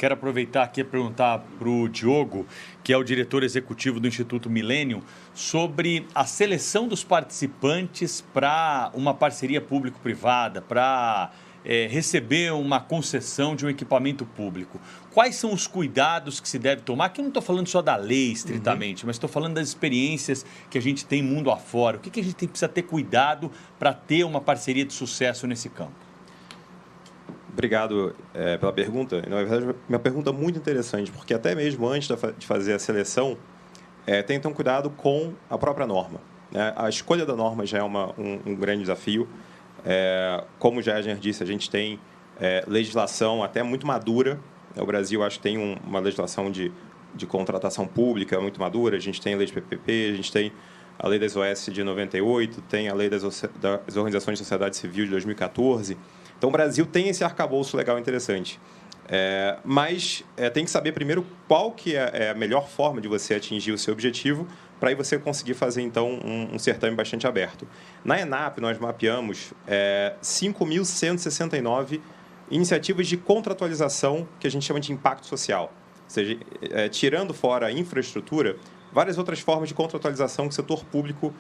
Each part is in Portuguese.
Quero aproveitar aqui e perguntar para o Diogo, que é o diretor executivo do Instituto Millennium, sobre a seleção dos participantes para uma parceria público-privada, para receber uma concessão de um equipamento público. Quais são os cuidados que se deve tomar? Aqui eu não estou falando só da lei, estritamente, mas estou falando das experiências que a gente tem mundo afora. O que a gente precisa ter cuidado para ter uma parceria de sucesso nesse campo? Obrigado pela pergunta. Na verdade, uma pergunta muito interessante, porque até mesmo antes de fazer a seleção, tem que ter um cuidado com a própria norma, né? A escolha da norma já é um grande desafio. Como o Gessner disse, a gente tem legislação até muito madura. O Brasil, acho que tem uma legislação de contratação pública muito madura. A gente tem a lei de PPP, a gente tem a lei das OS de 98, tem a lei das Organizações de Sociedade Civil de 2014. Então, o Brasil tem esse arcabouço legal interessante. Mas tem que saber primeiro qual que é a melhor forma de você atingir o seu objetivo, para aí você conseguir fazer, então, um certame bastante aberto. Na ENAP, nós mapeamos 5.169 iniciativas de contratualização que a gente chama de impacto social. Ou seja, tirando fora a infraestrutura, várias outras formas de contratualização que o setor público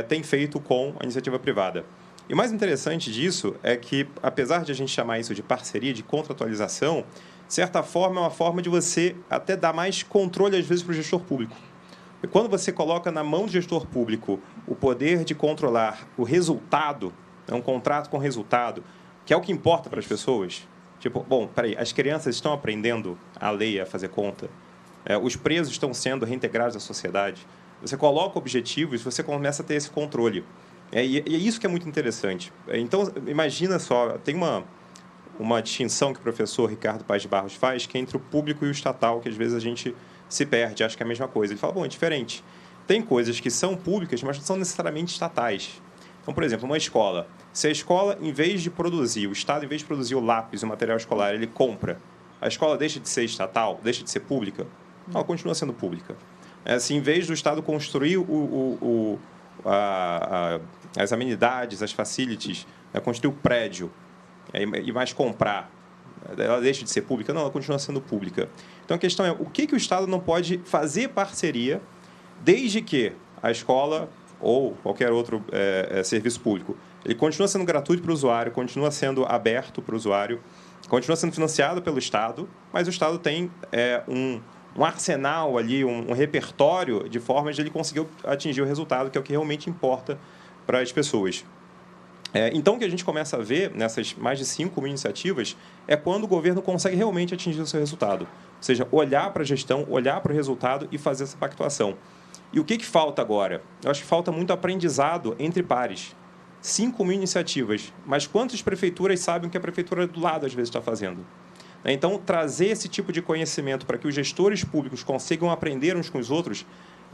tem feito com a iniciativa privada. E o mais interessante disso é que, apesar de a gente chamar isso de parceria, de contratualização, de certa forma é uma forma de você até dar mais controle, às vezes, para o gestor público. E quando você coloca na mão do gestor público o poder de controlar o resultado, um contrato com resultado, que é o que importa para as pessoas. Tipo, bom, peraí, as crianças estão aprendendo a ler, a fazer conta. Os presos estão sendo reintegrados à sociedade. Você coloca objetivos, você começa a ter esse controle. E é isso que é muito interessante. Então, imagina só, tem uma distinção que o professor Ricardo Paes de Barros faz, que é entre o público e o estatal, que às vezes a gente se perde, acha que é a mesma coisa. Ele fala, bom, é diferente. Tem coisas que são públicas, mas não são necessariamente estatais. Então, por exemplo, uma escola. Se a escola, em vez de produzir, o Estado, em vez de produzir o lápis, o material escolar, ele compra, a escola deixa de ser estatal, deixa de ser pública? Ela continua sendo pública. Se em vez do Estado construir as amenidades, as facilities, construir o prédio e mais comprar, ela deixa de ser pública? Não, ela continua sendo pública. Então, a questão é, o que o Estado não pode fazer parceria, desde que a escola ou qualquer outro serviço público, ele continua sendo gratuito para o usuário, continua sendo aberto para o usuário, continua sendo financiado pelo Estado, mas o Estado tem um arsenal ali, um repertório de formas de ele conseguir atingir o resultado, que é o que realmente importa para as pessoas. Então, o que a gente começa a ver nessas mais de 5 mil iniciativas é quando o governo consegue realmente atingir o seu resultado. Ou seja, olhar para a gestão, olhar para o resultado e fazer essa pactuação. E o que falta agora? Eu acho que falta muito aprendizado entre pares. 5 mil iniciativas, mas quantas prefeituras sabem o que a prefeitura do lado, às vezes, está fazendo? Então, trazer esse tipo de conhecimento para que os gestores públicos consigam aprender uns com os outros,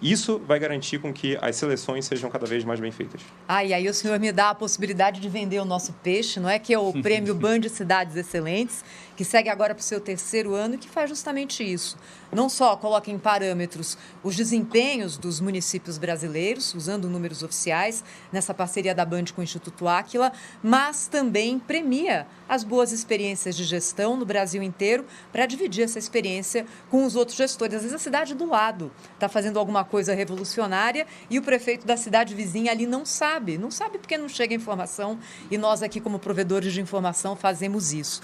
isso vai garantir com que as seleções sejam cada vez mais bem feitas. E aí o senhor me dá a possibilidade de vender o nosso peixe, não é? Que é o Prêmio Band Cidades Excelentes, que segue agora para o seu 3º ano e que faz justamente isso. Não só coloca em parâmetros os desempenhos dos municípios brasileiros, usando números oficiais, nessa parceria da Band com o Instituto Áquila, mas também premia as boas experiências de gestão no Brasil inteiro para dividir essa experiência com os outros gestores. Às vezes a cidade do lado está fazendo alguma coisa revolucionária e o prefeito da cidade vizinha ali não sabe porque não chega informação e nós aqui como provedores de informação fazemos isso.